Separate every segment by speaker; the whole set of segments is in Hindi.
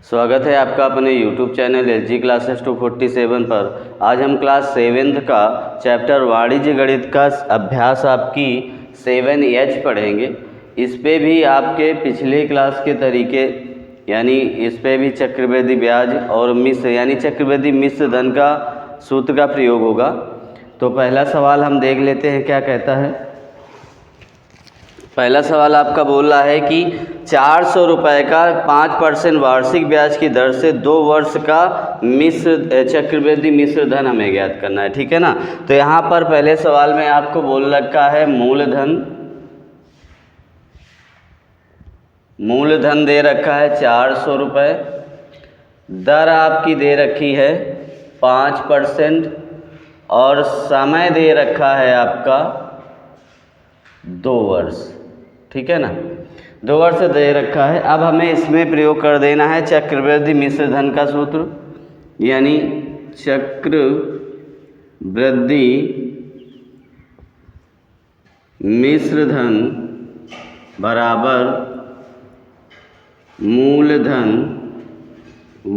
Speaker 1: स्वागत है आपका अपने YouTube चैनल एलजी क्लासेस 247 पर। आज हम क्लास 7th का चैप्टर वाणिज्य गणित का अभ्यास आपकी 7H पढ़ेंगे। इस पे भी आपके पिछले क्लास के तरीके यानी इस पे भी चक्रवृद्धि ब्याज और मिश्र यानी चक्रवृद्धि मिश्र धन का सूत्र का प्रयोग होगा। तो पहला सवाल हम देख लेते हैं क्या कहता है। पहला सवाल आपका बोल रहा है कि 400 रुपये का 5% वार्षिक ब्याज की दर से 2 वर्ष का चक्रवृद्धि मिश्र धन हमें ज्ञात करना है, ठीक है ना। तो यहाँ पर पहले सवाल में आपको बोल रखा है मूलधन दे रखा है 400 रुपये, दर आपकी दे रखी है 5% और समय दे रखा है आपका 2 वर्ष, ठीक है ना। 2 वर्ष दे रखा है। अब हमें इसमें प्रयोग कर देना है चक्रवृद्धि मिश्र धन का सूत्र, यानी चक्रवृद्धि मिश्र धन बराबर मूलधन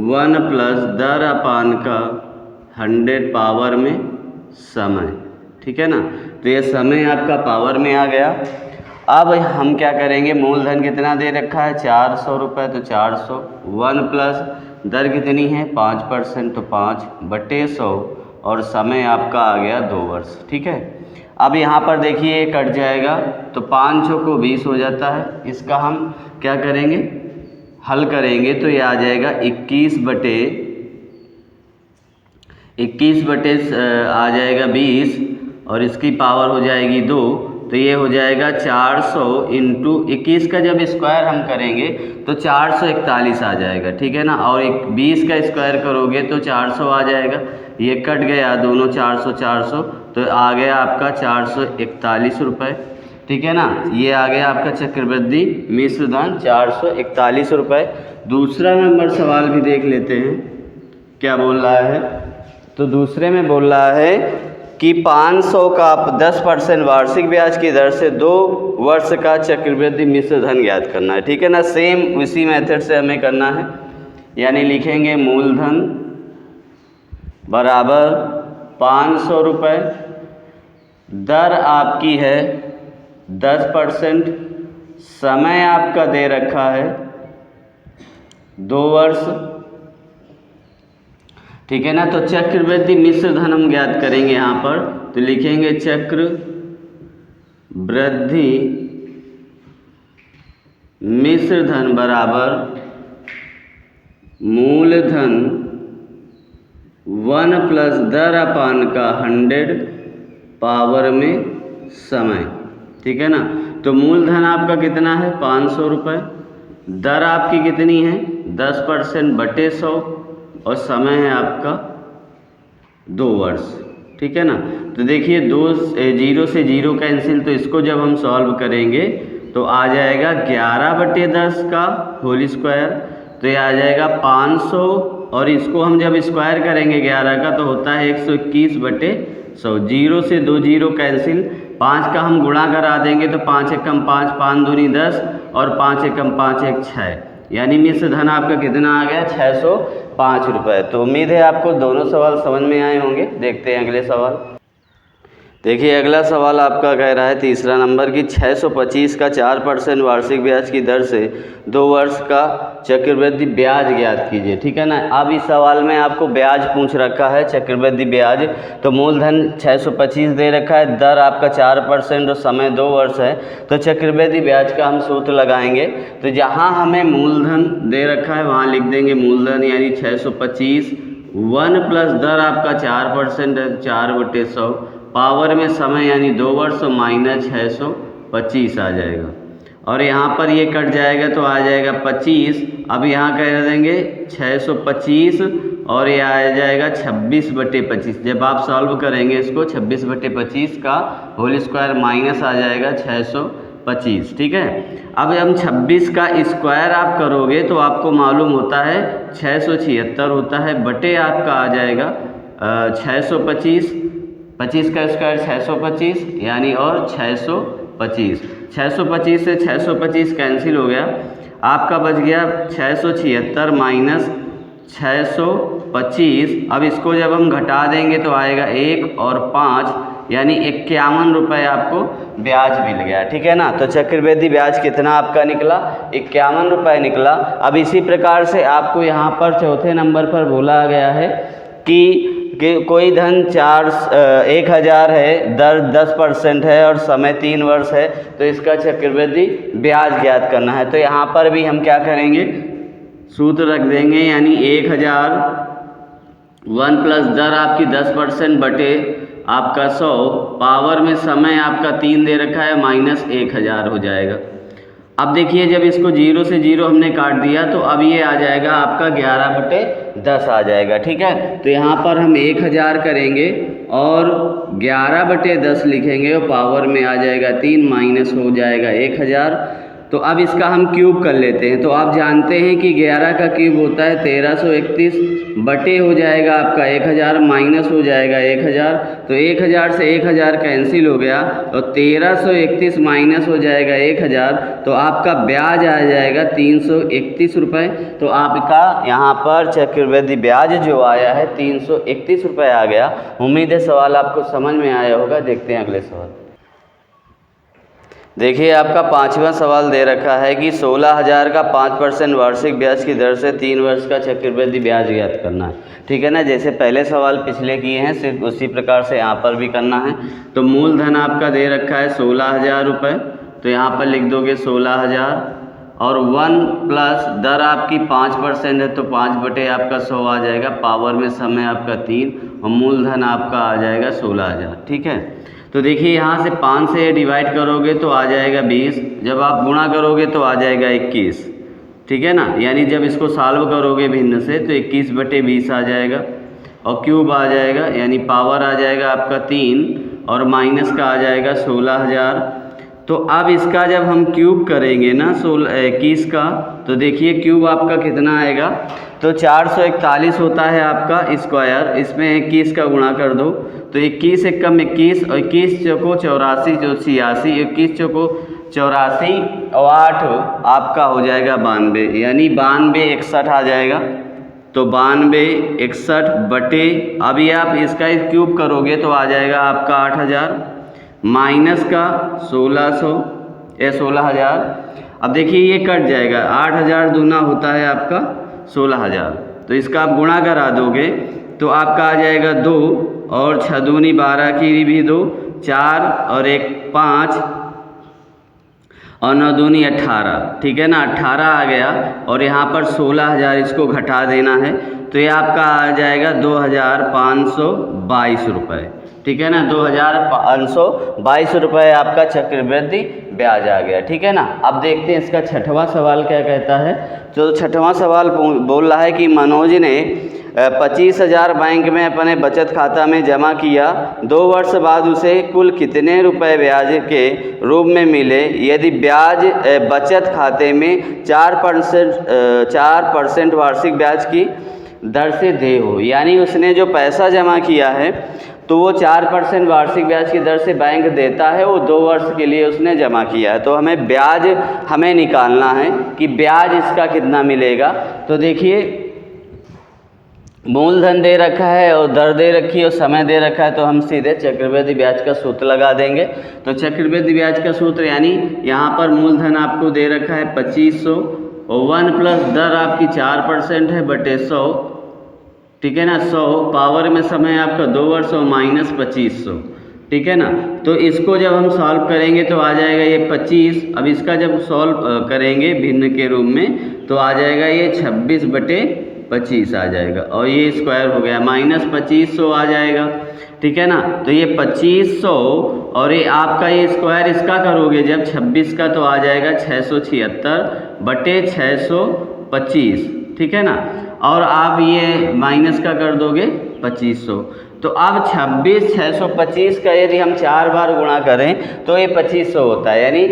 Speaker 1: 1 प्लस दर अपान का 100 पावर में समय, ठीक है ना। तो ये समय आपका पावर में आ गया। अब हम क्या करेंगे, मूलधन कितना दे रखा है 400 रुपये, तो 400 1 प्लस दर कितनी है 5%, तो 5/100 और समय आपका आ गया 2 वर्ष, ठीक है। अब यहाँ पर देखिए ये कट जाएगा तो 5 को 20 हो जाता है। इसका हम क्या करेंगे, हल करेंगे तो ये आ जाएगा 21 बटे आ जाएगा 20 और इसकी पावर हो जाएगी 2, तो ये हो जाएगा 400 इंटू 21 का जब स्क्वायर हम करेंगे तो 441 आ जाएगा, ठीक है ना। और 20 का स्क्वायर करोगे तो 400 आ जाएगा। ये कट गया दोनों 400 तो आ गया आपका 441 रुपये, ठीक है ना। ये आ गया आपका चक्रवृद्धि मिश्र धन 441 रुपये। दूसरा नंबर सवाल भी देख लेते हैं क्या बोल रहा है। तो दूसरे में बोल रहा है कि 500 का 10% वार्षिक ब्याज की दर से 2 वर्ष का चक्रवृद्धि मिश्र धन ज्ञात करना है, ठीक है ना। सेम उसी मेथड से हमें करना है, यानी लिखेंगे मूलधन बराबर 500 रुपये, दर आपकी है 10%, समय आपका दे रखा है 2 वर्ष, ठीक है ना। तो चक्रवृद्धि मिश्र धन हम ज्ञात करेंगे यहाँ पर, तो लिखेंगे चक्रवृद्धि मिश्र धन बराबर मूलधन 1 प्लस दर अपान का 100 पावर में समय, ठीक है ना। तो मूलधन आपका कितना है 500 रुपये, दर आपकी कितनी है 10% बटे 100 और समय है आपका 2 वर्ष, ठीक है ना। तो देखिए 0 से 0 कैंसिल, तो इसको जब हम सॉल्व करेंगे तो आ जाएगा 11/10 का होल स्क्वायर, तो ये आ जाएगा 500 और इसको हम जब स्क्वायर करेंगे 11 का तो होता है 121/100। 0 से 2 0 कैंसिल, 5 का हम गुणा करा देंगे तो 5 एकम 5, 5 दूनी 10 और 5 एकम 5 एक 6, यानी मिश्र धन आपका कितना आ गया 605 रुपये। तो उम्मीद है आपको दोनों सवाल समझ में आए होंगे। देखते हैं अगले सवाल। देखिए अगला सवाल आपका कह रहा है तीसरा नंबर की 625 का 4% वार्षिक ब्याज की दर से 2 वर्ष का चक्रवृद्धि ब्याज ज्ञात कीजिए, ठीक है ना। अब इस सवाल में आपको ब्याज पूछ रखा है चक्रवृद्धि ब्याज। तो मूलधन 625 दे रखा है, दर आपका 4% और समय 2 वर्ष है। तो चक्रवृद्धि ब्याज का हम सूत्र लगाएंगे, तो जहाँ हमें मूलधन दे रखा है वहाँ लिख देंगे मूलधन यानी 625 1 प्लस दर आपका 4% 4/100 पावर में समय यानी 2 वर्ष माइनस 625 आ जाएगा। और यहाँ पर ये कट जाएगा तो आ जाएगा 25। अब यहाँ कह देंगे 625 और ये आ जाएगा 26/25। जब आप सॉल्व करेंगे इसको 26/25 का होल स्क्वायर माइनस आ जाएगा 625, ठीक है। अब हम 26 का स्क्वायर आप करोगे तो आपको मालूम होता है 676 होता है, बटे आपका आ जाएगा 625, 25 का स्क्वायर 625 यानी और 625 से 625 कैंसिल हो गया। आपका बच गया 676 माइनस 625। अब इसको जब हम घटा देंगे तो आएगा 1 और 5 यानी 51 रुपये आपको ब्याज मिल गया। ठीक है ना। तो चक्रवृद्धि ब्याज कितना आपका निकला? 51 रुपये निकला। अब इसी प्रकार से आपको यहाँ पर चौथे नंबर पर बोला गया है कि कोई धन 1000 है, दर 10% है और समय 3 वर्ष है, तो इसका चक्रवृद्धि ब्याज ज्ञात करना है। तो यहाँ पर भी हम क्या करेंगे, सूत्र रख देंगे, यानी 1000 1 प्लस दर आपकी 10% बटे आपका 100 पावर में समय आपका 3 दे रखा है माइनस 1000 हो जाएगा। अब देखिए जब इसको 0 से 0 हमने काट दिया तो अब ये आ जाएगा आपका 11/10 आ जाएगा। ठीक है। तो यहाँ पर हम 1000 करेंगे और 11/10 लिखेंगे और पावर में आ जाएगा 3 माइनस हो जाएगा 1000। तो अब इसका हम क्यूब कर लेते हैं। तो आप जानते हैं कि 11 का क्यूब होता है 1331 बटे हो जाएगा आपका 1000 माइनस हो जाएगा 1000। तो 1000 से 1000 कैंसिल हो गया और 1331 माइनस हो जाएगा 1000। तो आपका ब्याज आ जाएगा 331 रुपये। तो आपका यहाँ पर चक्रवृद्धि ब्याज जो आया है 331 रुपये आ गया। उम्मीद है सवाल आपको समझ में आया होगा। देखते हैं अगले सवाल। देखिए आपका 5वां सवाल दे रखा है कि 16,000 का 5% वार्षिक ब्याज की दर से 3 वर्ष का चक्रवृद्धि ब्याज ज्ञात करना है। ठीक है ना। जैसे पहले सवाल पिछले किए हैं सिर्फ उसी प्रकार से यहाँ पर भी करना है। तो मूलधन आपका दे रखा है 16,000 रुपये, तो यहाँ पर लिख दोगे 16,000 और 1 प्लस दर आपकी 5% है तो 5 बटे आपका 100 आ जाएगा, पावर में समय आपका 3 और मूलधन आपका आ जाएगा 16,000। ठीक है। तो देखिए यहाँ से 5 से डिवाइड करोगे तो आ जाएगा 20, जब आप गुणा करोगे तो आ जाएगा 21। ठीक है ना। यानी जब इसको सॉल्व करोगे भिन्न से तो 21/20 आ जाएगा और क्यूब आ जाएगा, यानी पावर आ जाएगा आपका 3 और माइनस का आ जाएगा 16,000। तो अब इसका जब हम क्यूब करेंगे ना 21 का, तो देखिए क्यूब आपका कितना आएगा, तो 441 होता है आपका स्क्वायर, इसमें 21 का गुणा कर दो तो 21 एकम 21 और 21 चौको 84 जो 86, 21 चौको 84 और 8 आपका हो जाएगा 92, यानी 9261 आ जाएगा। तो 9261 बटे, अभी आप इसका क्यूब करोगे तो आ जाएगा आपका 8000 माइनस का 16,000। अब देखिए ये कट जाएगा, 8000 दूना होता है आपका 16,000, तो इसका आप गुणा करा दोगे तो आपका आ जाएगा 2 और 6 दूनी 12 की भी 2, 4 और 1 5 और 9 दूनी 18। ठीक है ना। 18 आ गया और यहाँ पर 16,000 इसको घटा देना है तो ये आपका आ जाएगा 2,522 रुपये। ठीक है ना। 2,522 रुपये आपका चक्रवृद्धि ब्याज आ गया। ठीक है ना। अब देखते हैं इसका 6वां सवाल क्या कहता है। तो 6वां सवाल बोल रहा है कि मनोज ने 25,000 बैंक में अपने बचत खाता में जमा किया, 2 वर्ष बाद उसे कुल कितने रुपए ब्याज के रूप में मिले यदि ब्याज बचत खाते में 4% वार्षिक ब्याज की दर से दे हो। यानी उसने जो पैसा जमा किया है तो वो 4% वार्षिक ब्याज की दर से बैंक देता है, वो 2 वर्ष के लिए उसने जमा किया है। तो हमें ब्याज हमें निकालना है कि ब्याज इसका कितना मिलेगा। तो देखिए मूलधन दे रखा है और दर दे रखी है और समय दे रखा है, तो हम सीधे चक्रवृद्धि ब्याज का सूत्र लगा देंगे। तो चक्रवृद्धि ब्याज का सूत्र, यानी यहाँ पर मूलधन आपको दे रखा है 2500 और 1 प्लस दर आपकी 4% है बटे 100। ठीक है ना। 100 पावर में समय आपका 2 वर्ष और माइनस 2500। ठीक है ना। तो इसको जब हम सॉल्व करेंगे तो आ जाएगा ये 25। अब इसका जब सॉल्व करेंगे भिन्न के रूप में तो आ जाएगा ये 26/25 आ जाएगा और ये स्क्वायर हो गया माइनस 2500 आ जाएगा। ठीक है ना। तो ये 2500 और ये आपका ये स्क्वायर इसका करोगे जब 26 का तो आ जाएगा 676/625। ठीक है ना। और आप ये माइनस का कर दोगे 2500 तो अब 26,625 का यदि हम 4 बार गुणा करें तो ये 2500 होता है, यानी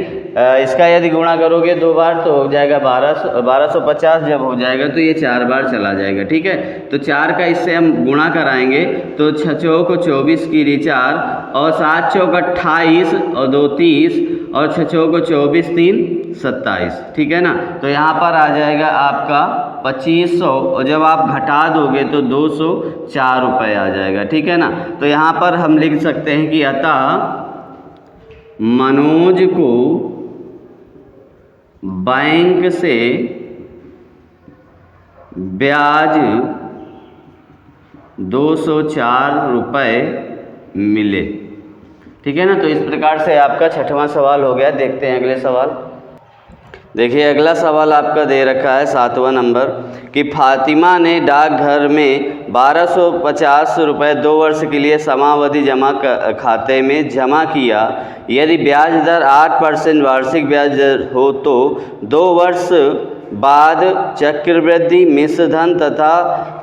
Speaker 1: इसका यदि गुणा करोगे 2 बार तो हो जाएगा 1250। जब हो जाएगा तो ये 4 बार चला जाएगा, ठीक है। तो 4 का इससे हम गुणा कराएंगे तो 6 चौक 24 की 4 और 7 चौक 28 और 2 30 और 6 चौक 24 3 27, ठीक है ना। तो यहाँ पर आ जाएगा आपका 2500 और जब आप घटा दोगे तो 204 रुपये आ जाएगा, ठीक है ना। तो यहाँ पर हम लिख सकते हैं कि अतः मनोज को बैंक से ब्याज 204 रुपये मिले, ठीक है ना। तो इस प्रकार से आपका 6वां सवाल हो गया। देखते हैं अगले सवाल। देखिए अगला सवाल आपका दे रखा है 7वां नंबर कि फातिमा ने डाकघर में 1250 रुपये 2 वर्ष के लिए समावधि जमा खाते में जमा किया। यदि ब्याज दर 8% वार्षिक ब्याज दर हो तो 2 वर्ष बाद चक्रवृद्धि मिश्र धन तथा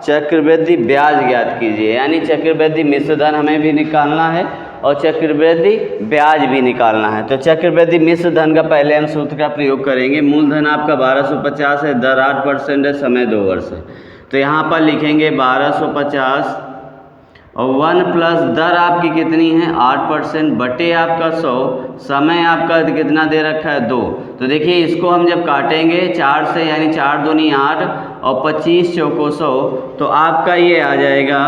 Speaker 1: चक्रवृद्धि ब्याज ज्ञात कीजिए। यानी चक्रवृद्धि मिश्र धन हमें भी निकालना है और चक्रवृद्धि ब्याज भी निकालना है। तो चक्रवृद्धि मिश्र धन का पहले हम सूत्र का प्रयोग करेंगे। मूलधन आपका 1250 है, दर 8% है, समय 2 वर्ष है। तो यहाँ पर लिखेंगे 1250 और 1 प्लस दर आपकी कितनी है 8% बटे आपका 100, समय आपका कितना दे रखा है 2। तो देखिए इसको हम जब काटेंगे 4 से, यानी 4 दूनी 8 और 25 चौको 100, तो आपका ये आ जाएगा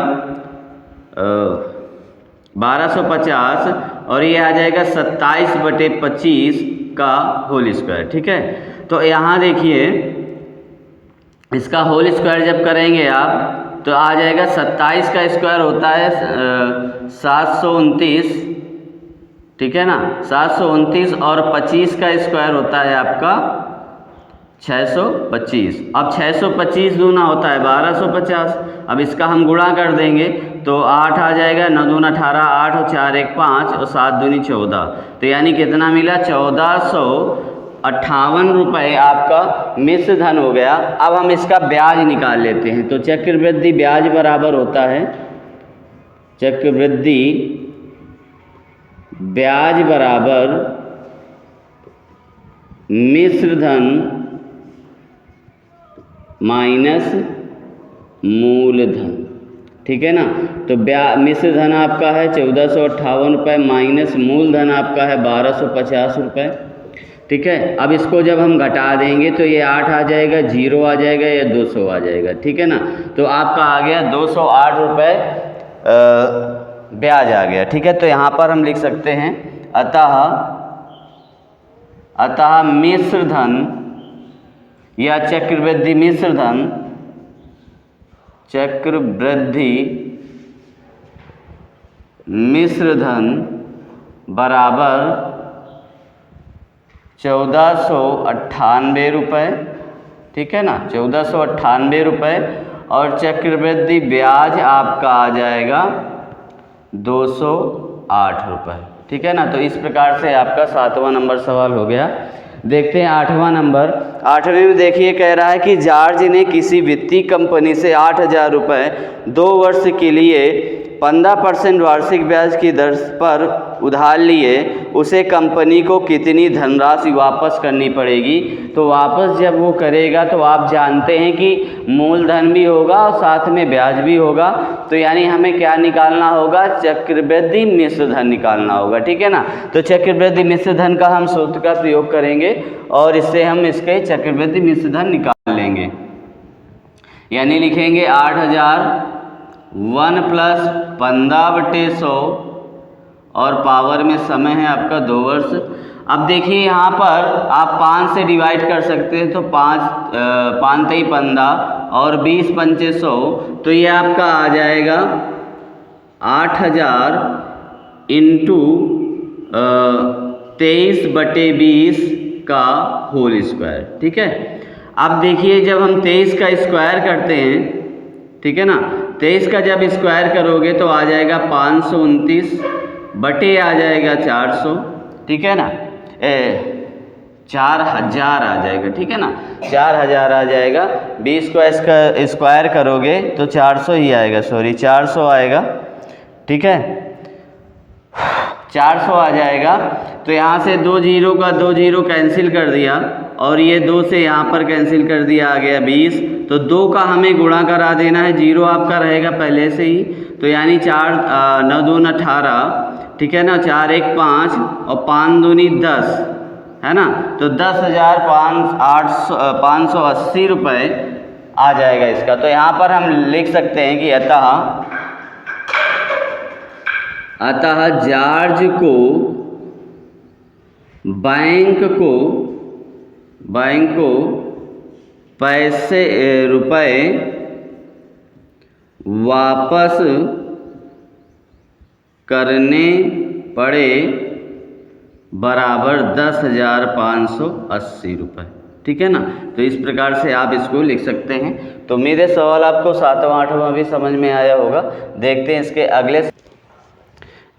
Speaker 1: 1250 और ये आ जाएगा 27 बटे 25 का होल स्क्वायर, ठीक है। तो यहाँ देखिए इसका होल स्क्वायर जब करेंगे आप तो आ जाएगा 27 का स्क्वायर होता है 729, ठीक है ना, 729 और 25 का स्क्वायर होता है आपका 625। अब 625 दूना होता है 1250। अब इसका हम गुणा कर देंगे तो 8 आ जाएगा, 9 दूना 18, 8 और 4 1 5 और 7 दूनी 14। तो यानी कितना मिला 1458 रुपये आपका मिश्र धन हो गया। अब हम इसका ब्याज निकाल लेते हैं। तो चक्रवृद्धि ब्याज बराबर होता है, चक्रवृद्धि ब्याज बराबर मिश्र धन माइनस मूलधन, ठीक है ना। तो मिश्र धन आपका है 1458 रुपये माइनस मूलधन आपका है 1250 रुपये, ठीक है। अब इसको जब हम घटा देंगे तो ये 8 आ जाएगा, 0 आ जाएगा या 200 आ जाएगा, ठीक है ना। तो आपका आ गया 208 रुपये ब्याज आ गया, ठीक है। तो यहाँ पर हम लिख सकते हैं अतः मिश्र धन या चक्रवृद्धि मिश्र धन, चक्रवृद्धि मिश्र धन बराबर 1498 रुपये, ठीक है ना, 1498 रुपये और चक्रवृद्धि ब्याज आपका आ जाएगा 208 रुपये, ठीक है ना। तो इस प्रकार से आपका 7वां नंबर सवाल हो गया। देखते हैं 8वां नंबर। 8वें में देखिए कह रहा है कि जॉर्ज ने किसी वित्तीय कंपनी से 8000 रुपये 2 वर्ष के लिए 15% वार्षिक ब्याज की दर पर उधार लिए। उसे कंपनी को कितनी धनराशि वापस करनी पड़ेगी। तो वापस जब वो करेगा तो आप जानते हैं कि मूलधन भी होगा और साथ में ब्याज भी होगा। तो यानी हमें क्या निकालना होगा, चक्रवृद्धि मिश्र धन निकालना होगा, ठीक है ना। तो चक्रवृद्धि मिश्र धन का हम सूत्र का प्रयोग करेंगे और इससे हम इसके चक्रवृद्धि मिश्र धन निकाल लेंगे। यानी लिखेंगे 8000 1 प्लस 15/100 और पावर में समय है आपका 2 वर्ष। अब देखिए यहाँ पर आप 5 से डिवाइड कर सकते हैं। तो 5 3 15 और 20 पंचे 100, तो ये आपका आ जाएगा 8000 इंटू 23/20 का होल स्क्वायर, ठीक है। अब देखिए जब हम 23 का स्क्वायर करते हैं, ठीक है ना, 23 का जब स्क्वायर करोगे तो आ जाएगा 529 बटे आ जाएगा 400, ठीक है ना, 4000 आ जाएगा, ठीक है ना, 4000 आ जाएगा। 20 को इसका स्क्वायर करोगे तो 400 ही आएगा, 400 आएगा, ठीक है, 400 आ जाएगा। तो यहाँ से 2 जीरो का 2 जीरो कैंसिल कर दिया और ये 2 से यहाँ पर कैंसिल कर दिया, आ गया 20। तो 2 का हमें गुणा करा देना है, जीरो आपका रहेगा पहले से ही। तो यानी 4 9 दूनी 18, ठीक है ना, 4 1 5 और 5 दूनी 10, है ना। तो 10,580 रुपये आ जाएगा इसका। तो यहाँ पर हम लिख सकते हैं कि अतः जॉर्ज को बैंक को रुपए वापस करने पड़े बराबर 10,580 रुपये, ठीक है ना। तो इस प्रकार से आप इसको लिख सकते हैं। तो मेरे सवाल आपको 7वां 8वां भी समझ में आया होगा। देखते हैं इसके अगले।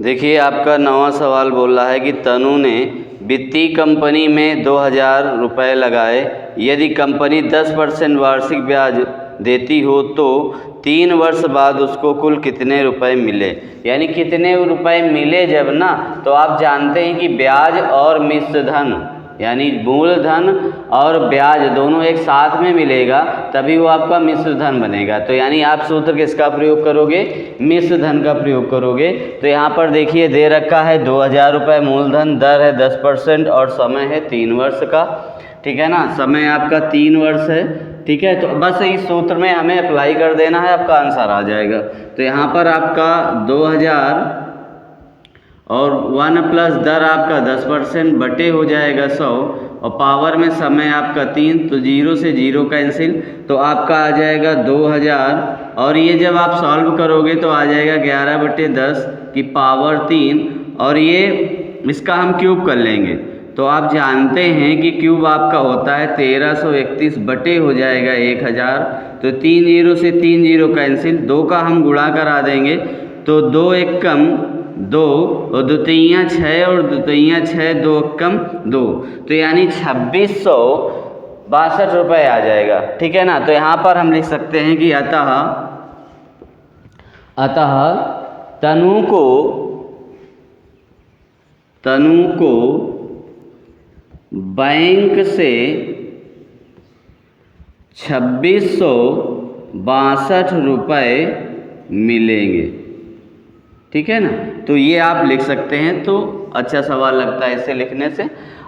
Speaker 1: देखिए आपका 9वां सवाल बोल रहा है कि तनु ने वित्तीय कंपनी में 2,000 रुपये लगाए। यदि कंपनी 10% वार्षिक ब्याज देती हो तो 3 वर्ष बाद उसको कुल कितने रुपए मिले। यानी कितने रुपए मिले जब ना, तो आप जानते हैं कि ब्याज और मिश्र धन यानी मूलधन और ब्याज दोनों एक साथ में मिलेगा तभी वो आपका मिश्र धन बनेगा। तो यानी आप सूत्र किसका प्रयोग करोगे, मिश्र धन का प्रयोग करोगे। तो यहाँ पर देखिए दे रखा है 2,000 रुपये मूलधन, दर है 10% और समय है 3 वर्ष का, ठीक है ना। समय आपका 3 वर्ष है, ठीक है। तो बस इस सूत्र में हमें अप्लाई कर देना है, आपका आंसर आ जाएगा। तो यहाँ पर आपका 2,000 और 1 प्लस दर आपका 10% बटे हो जाएगा 100 और पावर में समय आपका 3, तो 0 से 0 कैंसिल, तो आपका आ जाएगा 2,000। और ये जब आप सॉल्व करोगे तो आ जाएगा 11/10 की पावर 3 और ये इसका हम क्यूब कर लेंगे। तो आप जानते हैं कि क्यूब आपका होता है 1331 बटे हो जाएगा 1000। तो 3 0 से 3 0 कैंसिल, 2 का हम गुणा करा देंगे तो 2 1 कम 2 और 2 3 6 और 2 3 6 2 कम 2, तो यानी 2662 रुपये आ जाएगा, ठीक है ना। तो यहाँ पर हम लिख सकते हैं कि अतः तनु को बैंक से 2662 रुपये मिलेंगे, ठीक है ना। तो ये आप लिख सकते हैं। तो अच्छा सवाल लगता है इसे लिखने से।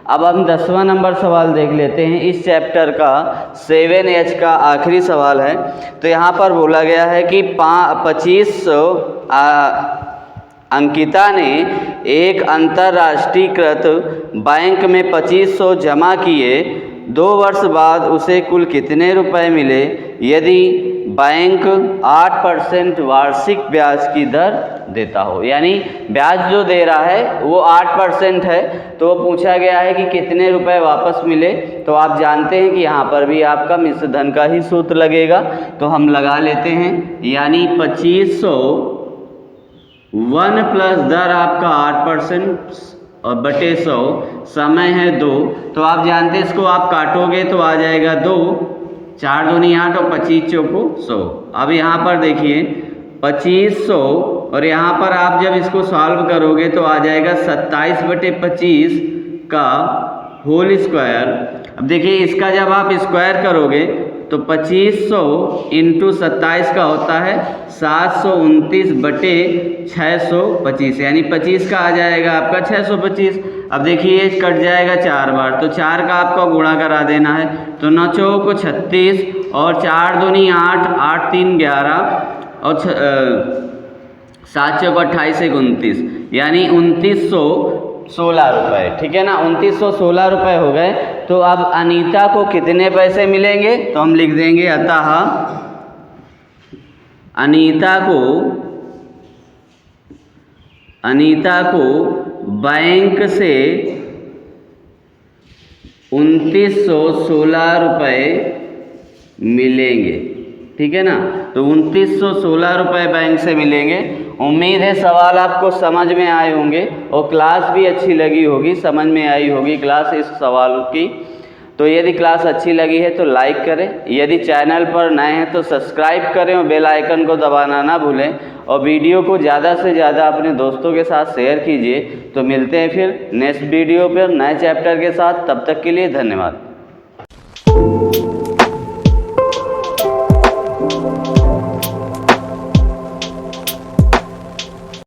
Speaker 1: अब हम 10वां नंबर सवाल देख लेते हैं। इस चैप्टर का 7H का आखिरी सवाल है। तो यहाँ पर बोला गया है कि 2500 अंकिता ने एक अंतर्राष्ट्रीयकृत बैंक में 2500 जमा किए, 2 वर्ष बाद उसे कुल कितने रुपए मिले यदि बैंक 8% वार्षिक ब्याज की दर देता हो। यानी ब्याज जो दे रहा है वो 8% है, तो पूछा गया है कि कितने रुपए वापस मिले। तो आप जानते हैं कि यहाँ पर भी आपका मिश्र धन का ही सूत्र लगेगा, तो हम लगा लेते हैं। यानी 2500 1 प्लस दर आपका 8% और बटे 100, समय है 2, तो आप जानते हैं इसको आप काटोगे तो आ जाएगा 2, 4 दूनी 8 और 25 चौको 100। अब यहाँ पर देखिए 2500 और यहाँ पर आप जब इसको सॉल्व करोगे तो आ जाएगा 27/25 का होल स्क्वायर। अब देखिए इसका जब आप स्क्वायर करोगे तो 2500 इंटू 27 का होता है 729/625, यानी 25 का आ जाएगा आपका 625। अब देखिए ये कट जाएगा 4 बार, तो 4 का आपका गुणा करा देना है। तो 9 चौको 36 और 4 दूनी 8, 8 3 11 और 7 चौको 28 से 29, यानी 2916 रुपये, ठीक है ना। 2916 रुपये हो गए। तो अब अनीता को कितने पैसे मिलेंगे, तो हम लिख देंगे अतः अनीता को बैंक से 2916 रुपये मिलेंगे, ठीक है ना। तो 2916 रुपये बैंक से मिलेंगे। उम्मीद है सवाल आपको समझ में आए होंगे और क्लास भी अच्छी लगी होगी, समझ में आई होगी क्लास इस सवाल की। तो यदि क्लास अच्छी लगी है तो लाइक करें, यदि चैनल पर नए हैं तो सब्सक्राइब करें और बेल आइकन को दबाना ना भूलें, और वीडियो को ज़्यादा से ज़्यादा अपने दोस्तों के साथ शेयर कीजिए। तो मिलते हैं फिर नेक्स्ट वीडियो पर नए चैप्टर के साथ, तब तक के लिए धन्यवाद।